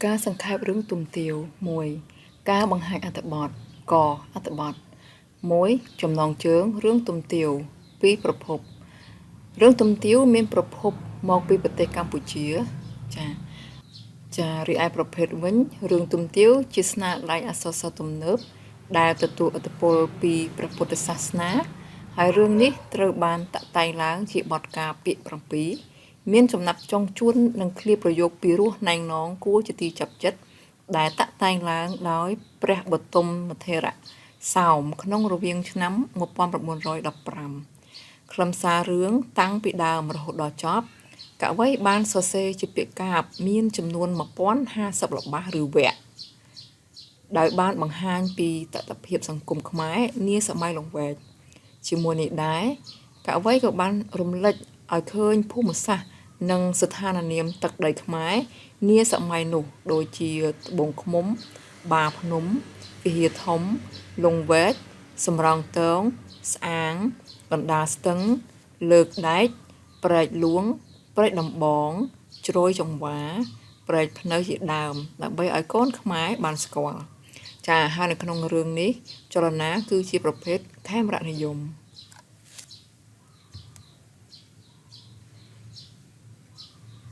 ការសង្ខេបរឿងទុំទាវ 1. ការបង្ហាញអត្ថបទ ក អត្ថបទ 1. ចំណងជើងរឿងទុំទាវ 2. ប្រភពរឿងទុំទាវមានប្រភពមកពីប្រទេសកម្ពុជារីឯប្រភេទវិញរឿងទុំទាវជាស្នាដៃអក្សរសិល្ប៍ទំនើបដែលទទួលឥទ្ធិពលពីព្រះពុទ្ធសាសនាហើយរឿងនេះត្រូវបានតាក់តែងឡើងជាបទការពាក្យ7មានចំណាប់ចុងជួននិងឃ្លាប្រយោគពីរោះណែងណងគួរជាទីចាប់ចិត្តដែលតាក់តែងឡើងដោយព្រះបទុមធរៈសោមក្នុងរវាងឆ្នាំ1915ខ្លឹមសាររឿងតាំងពីដើមរហូតដល់ចប់កវីបានសរសេរជាពាក្យកាព្យមានចំនួន1050ល្បះឬវគ្គដោយបានបង្ហាញពីតថភាពសង្គមខ្មែរនាសម័យលង្វែកជាមួយនេះដែរកវីក៏បានរំលេចឲ្យឃើញភូមិសាស្ត្រនិងស្ថាននាមទឹកដីខ្មែរនាសម័យនោះដូចជាត្បូងឃ្មុំបាភ្នំវិហារធំលង្វែកសំរោងទងស្អាងកណ្ដាលស្ទឹងលើកដែកព្រែកលួងព្រែកដំបងជ្រោយចង្វាព្រែកភ្នៅជាដើមដើម្បីឲ្យកូនខ្មែរបានស្គាល់ហើយនៅក្នុងរឿងនេះចលនាគឺជាប្រភេទខេមរនិយម